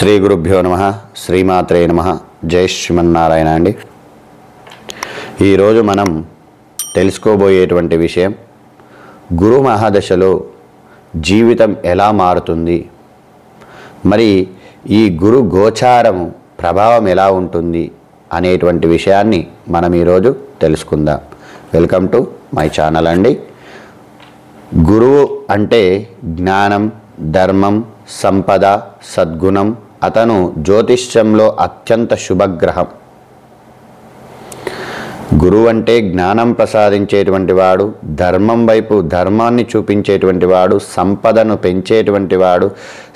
శ్రీ గురుభ్యో నమః శ్రీమాత్రే నమః జై శ్రీమన్నారాయణ అండి. ఈరోజు మనం తెలుసుకోబోయేటువంటి విషయం గురు మహాదశలో జీవితం ఎలా మారుతుంది, మరి ఈ గురు గోచారం ప్రభావం ఎలా ఉంటుంది అనేటువంటి విషయాన్ని మనం ఈరోజు తెలుసుకుందాం. వెల్కమ్ టు మై ఛానల్ అండి. గురువు అంటే జ్ఞానం, ధర్మం, సంపద, సద్గుణం. అతను జ్యోతిష్యంలో అత్యంత శుభగ్రహం. గురువు అంటే జ్ఞానం ప్రసాదించేటువంటి వాడు, ధర్మం వైపు ధర్మాన్ని చూపించేటువంటి వాడు, సంపదను పెంచేటువంటి వాడు,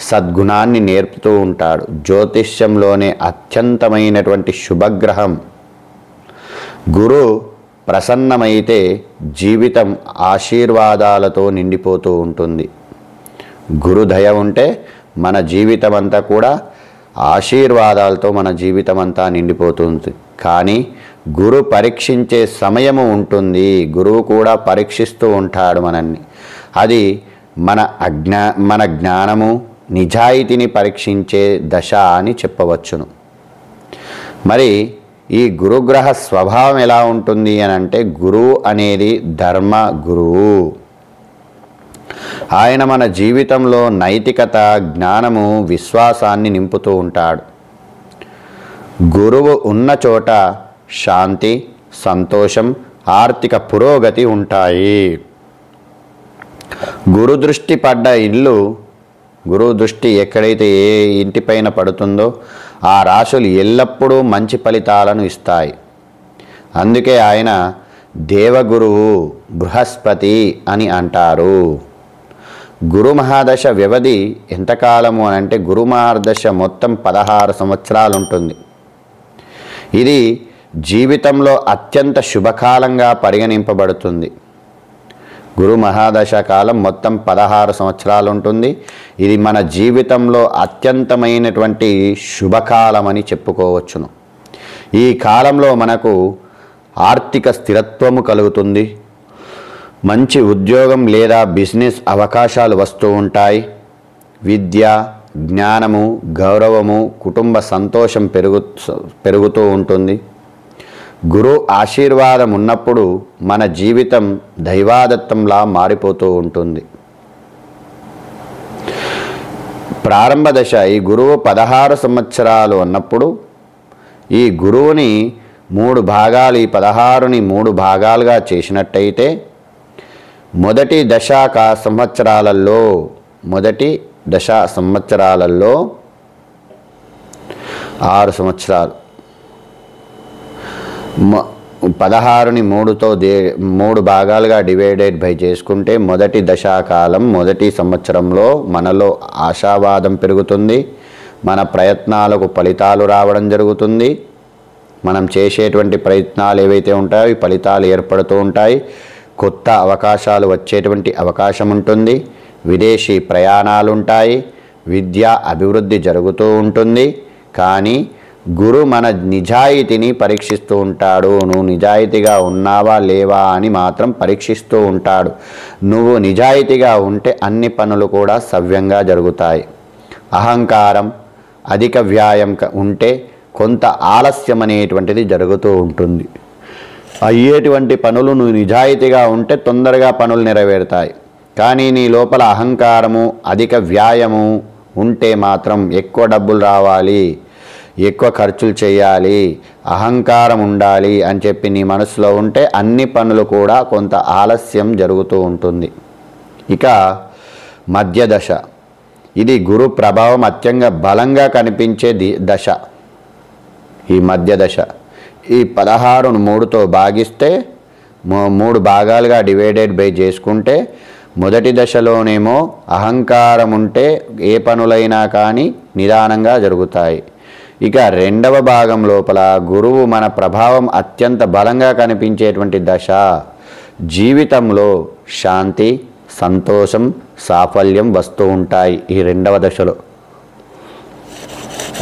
సద్గుణాన్ని నేర్పుతూ ఉంటాడు. జ్యోతిష్యంలోనే అత్యంతమైనటువంటి శుభగ్రహం. గురు ప్రసన్నమైతే జీవితం ఆశీర్వాదాలతో నిండిపోతూ ఉంటుంది. గురు దయ ఉంటే మన జీవితం అంతా కూడా ఆశీర్వాదాలతో మన జీవితం అంతా నిండిపోతుంది. కానీ గురు పరీక్షించే సమయము ఉంటుంది. గురువు కూడా పరీక్షిస్తూ ఉంటాడు మనల్ని. అది మన జ్ఞానము, నిజాయితీని పరీక్షించే దశ అని చెప్పవచ్చును. మరి ఈ గురుగ్రహ స్వభావం ఎలా ఉంటుంది అని అంటే, గురువు అనేది ధర్మ గురువు. ఆయన మన జీవితంలో నైతికత, జ్ఞానము, విశ్వాసాన్ని నింపుతూ ఉంటాడు. గురువు ఉన్న చోట శాంతి, సంతోషం, ఆర్థిక పురోగతి ఉంటాయి. గురు దృష్టి పడ్డ ఇల్లు, గురువు దృష్టి ఎక్కడైతే ఏ ఇంటిపైన పడుతుందో ఆ రాశులు ఎల్లప్పుడూ మంచి ఫలితాలను ఇస్తాయి. అందుకే ఆయన దేవగురువు, బృహస్పతి అని అంటారు. గురు మహాదశ వ్యవధి ఎంతకాలము అని అంటే, గురు మహాదశ మొత్తం 16 సంవత్సరాలు ఉంటుంది. ఇది జీవితంలో అత్యంత శుభకాలంగా పరిగణింపబడుతుంది. గురు మహాదశ కాలం మొత్తం 16 సంవత్సరాలు ఉంటుంది. ఇది మన జీవితంలో అత్యంతమైనటువంటి శుభకాలం అని చెప్పుకోవచ్చును. ఈ కాలంలో మనకు ఆర్థిక స్థిరత్వము కలుగుతుంది. మంచి ఉద్యోగం లేదా బిజినెస్ అవకాశాలు వస్తూ ఉంటాయి. విద్య, జ్ఞానము, గౌరవము, కుటుంబ సంతోషం పెరుగుతూ ఉంటుంది. గురు ఆశీర్వాదం ఉన్నప్పుడు మన జీవితం దైవాదత్తంలా మారిపోతూ ఉంటుంది. ప్రారంభ దశ, ఈ గురువు 16 సంవత్సరాలు ఉన్నప్పుడు ఈ గురువుని 3 భాగాలు, ఈ 16ని 3 భాగాలుగా చేసినట్టయితే మొదటి సంవత్సరాలలో 6 సంవత్సరాలు, 16ని 3తో 3 భాగాలుగా డివైడెడ్ బై చేసుకుంటే మొదటి దశాకాలం, మొదటి సంవత్సరంలో మనలో ఆశావాదం పెరుగుతుంది. మన ప్రయత్నాలకు ఫలితాలు రావడం జరుగుతుంది. మనం చేసేటువంటి ప్రయత్నాలు ఏవైతే ఉంటాయో ఈ ఫలితాలు ఏర్పడుతూ ఉంటాయి. కొత్త అవకాశాలు వచ్చేటువంటి అవకాశం ఉంటుంది. విదేశీ ప్రయాణాలు ఉంటాయి. విద్య అభివృద్ధి జరుగుతూ ఉంటుంది. కానీ గురు మన నిజాయితీని పరీక్షిస్తూ ఉంటాడు. నువ్వు నిజాయితీగా ఉన్నావా లేవా అని మాత్రం పరీక్షిస్తూ ఉంటాడు. నువ్వు నిజాయితీగా ఉంటే అన్ని పనులు కూడా సవ్యంగా జరుగుతాయి. అహంకారం, అధిక వ్యాయం ఉంటే కొంత ఆలస్యం అనేటువంటిది జరుగుతూ ఉంటుంది. అయ్యేటువంటి పనులు నువ్వు నిజాయితీగా ఉంటే తొందరగా పనులు నెరవేరుతాయి. కానీ నీ లోపల అహంకారము, అధిక వ్యాయము ఉంటే మాత్రం ఎక్కువ డబ్బులు రావాలి, ఎక్కువ ఖర్చులు చేయాలి, అహంకారం ఉండాలి అని చెప్పి నీ మనసులో ఉంటే అన్ని పనులు కూడా కొంత ఆలస్యం జరుగుతూ ఉంటుంది. ఇక మధ్య దశ, ఇది గురు ప్రభావం అత్యంత బలంగా కనిపించే దశ. ఈ మధ్య దశ, ఈ 16ను 3తో భాగిస్తే 3 భాగాలుగా డివైడెడ్ బై చేసుకుంటే మొదటి దశలోనేమో అహంకారం ఉంటే ఏ పనులైనా కానీ నిదానంగా జరుగుతాయి. ఇక రెండవ భాగం లోపల గురువు మన ప్రభావం అత్యంత బలంగా కనిపించేటువంటి దశ. జీవితంలో శాంతి, సంతోషం, సాఫల్యం వస్తూ ఉంటాయి ఈ రెండవ దశలో.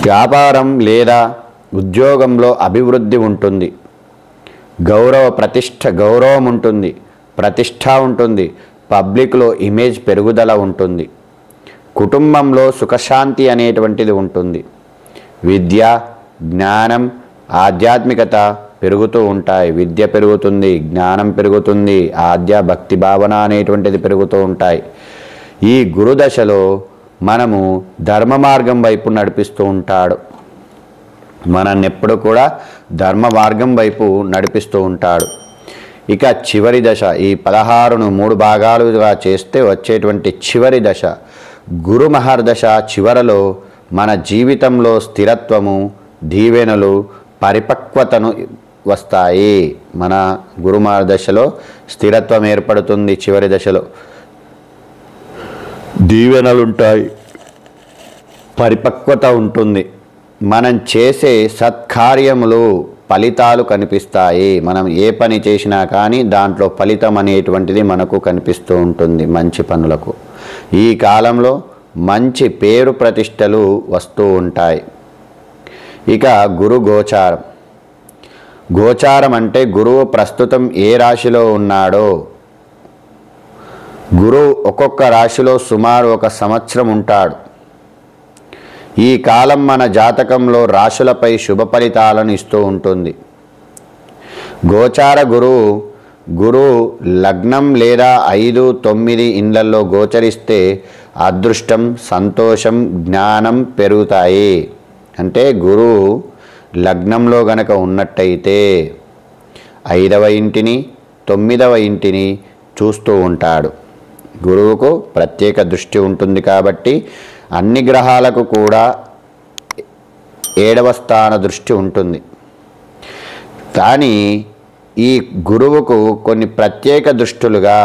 వ్యాపారం లేదా ఉద్యోగంలో అభివృద్ధి ఉంటుంది. గౌరవం ఉంటుంది, ప్రతిష్ట ఉంటుంది, పబ్లిక్లో ఇమేజ్ పెరుగుదల ఉంటుంది. కుటుంబంలో సుఖశాంతి అనేటువంటిది ఉంటుంది. విద్య, జ్ఞానం, ఆధ్యాత్మికత పెరుగుతూ ఉంటాయి. విద్య పెరుగుతుంది, జ్ఞానం పెరుగుతుంది, భక్తి భావన అనేటువంటిది పెరుగుతూ ఉంటాయి. ఈ గురుదశలో మనము ధర్మ మార్గం వైపు నడిపిస్తూ ఉంటాడు. మనల్ని ఎప్పుడు కూడా ధర్మ మార్గం వైపు నడిపిస్తూ ఉంటాడు. ఇక చివరి దశ, ఈ 16ను 3 భాగాలుగా చేస్తే వచ్చేటువంటి చివరి దశ గురు మహర్దశ. చివరలో మన జీవితంలో స్థిరత్వము, దీవెనలు, పరిపక్వతను వస్తాయి. మన గురు మహర్దశలో స్థిరత్వం ఏర్పడుతుంది. చివరి దశలో దీవెనలుంటాయి, పరిపక్వత ఉంటుంది. మనం చేసే సత్కార్యములు ఫలితాలు కనిపిస్తాయి. మనం ఏ పని చేసినా కానీ దాంట్లో ఫలితం అనేటువంటిది మనకు కనిపిస్తూ ఉంటుంది. మంచి పనులకు ఈ కాలంలో మంచి పేరు ప్రతిష్టలు వస్తూ ఉంటాయి. ఇక గురు గోచారం. గోచారం అంటే గురువు ప్రస్తుతం ఏ రాశిలో ఉన్నాడో. గురువు ఒక్కొక్క రాశిలో సుమారు 1 సంవత్సరం ఉంటాడు. ఈ కాలం మన జాతకంలో రాశులపై శుభ ఫలితాలను ఇస్తూ ఉంటుంది. గోచార గురువు లగ్నం లేదా 5, 9 ఇండ్లలో గోచరిస్తే అదృష్టం, సంతోషం, జ్ఞానం పెరుగుతాయి. అంటే గురువు లగ్నంలో గనక ఉన్నట్టయితే 5వ ఇంటిని, 9వ ఇంటిని చూస్తూ ఉంటాడు. గురువుకు ప్రత్యేక దృష్టి ఉంటుంది కాబట్టి అన్ని గ్రహాలకు కూడా 7వ స్థాన దృష్టి ఉంటుంది. కానీ ఈ గురువుకు కొన్ని ప్రత్యేక దృష్టులుగా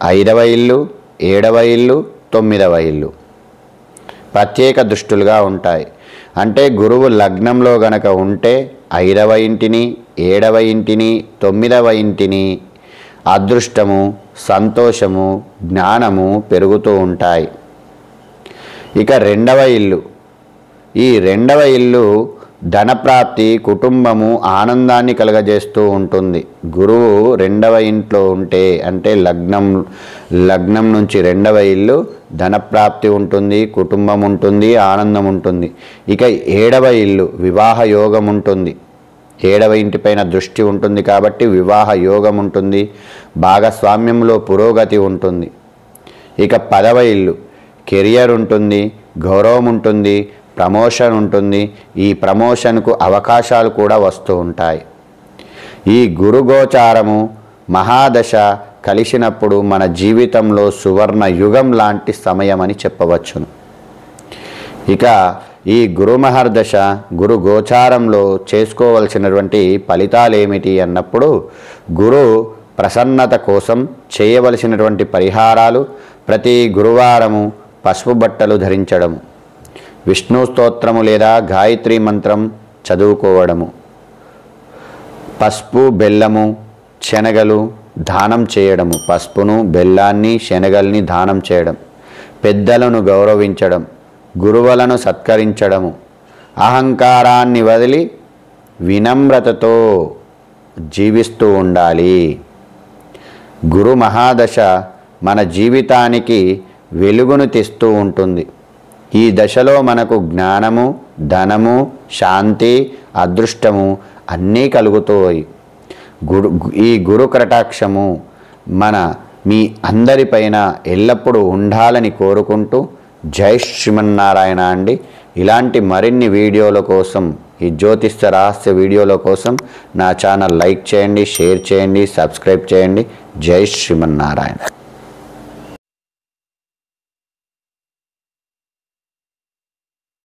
5వ ఇల్లు, 7వ ఇల్లు, 9వ ఇల్లు ప్రత్యేక దృష్టులుగా ఉంటాయి. అంటే గురువు లగ్నంలో గనక ఉంటే 5వ ఇంటిని, 7వ ఇంటిని, 9వ ఇంటిని అదృష్టము, సంతోషము, జ్ఞానము పెరుగుతూ ఉంటాయి. ఇక 2వ ఇల్లు. ఈ 2వ ఇల్లు ధనప్రాప్తి, కుటుంబము, ఆనందాన్ని కలగజేస్తూ ఉంటుంది. గురువు 2వ ఇంట్లో ఉంటే అంటే లగ్నం నుంచి 2వ ఇల్లు ధనప్రాప్తి ఉంటుంది, కుటుంబం ఉంటుంది, ఆనందం ఉంటుంది. ఇక 7వ ఇల్లు వివాహ యోగం ఉంటుంది. 7వ ఇంటిపైన దృష్టి ఉంటుంది కాబట్టి వివాహ యోగం ఉంటుంది, భాగస్వామ్యంలో పురోగతి ఉంటుంది. ఇక 10వ ఇల్లు కెరియర్ ఉంటుంది, గౌరవం ఉంటుంది, ప్రమోషన్ ఉంటుంది. ఈ ప్రమోషన్కు అవకాశాలు కూడా వస్తూ ఉంటాయి. ఈ గురుగోచారము మహాదశ కలిసినప్పుడు మన జీవితంలో సువర్ణ యుగం లాంటి సమయం అని చెప్పవచ్చును. ఇక ఈ గురు మహర్దశ గురు గోచారంలో చేసుకోవలసినటువంటి ఫలితాలు ఏమిటి అన్నప్పుడు గురు ప్రసన్నత కోసం చేయవలసినటువంటి పరిహారాలు ప్రతి గురువారము పసుపు బట్టలు ధరించడము, విష్ణు స్తోత్రము లేదా గాయత్రి మంత్రం చదువుకోవడము, పసుపు, బెల్లము, శనగలు దానం చేయడము, పసుపును, బెల్లాన్ని, శనగల్ని దానం చేయడం, పెద్దలను గౌరవించడం, గురువులను సత్కరించడము, అహంకారాన్ని వదిలి వినమ్రతతో జీవిస్తూ ఉండాలి. గురు మహాదశ మన జీవితానికి వెలుగును తెస్తూ ఉంటుంది. ఈ దశలో మనకు జ్ఞానము, ధనము, శాంతి, అదృష్టము అన్నీ కలుగుతాయి. ఈ గురు కటాక్షము మీ అందరిపైన ఎల్లప్పుడూ ఉండాలని కోరుకుంటూ జై శ్రీమన్నారాయణ అండి. ఇలాంటి మరిన్ని వీడియోల కోసం, ఈ జ్యోతిష్య రహస్య వీడియోల కోసం నా ఛానల్ లైక్ చేయండి, షేర్ చేయండి, సబ్స్క్రైబ్ చేయండి. జై శ్రీమన్నారాయణ.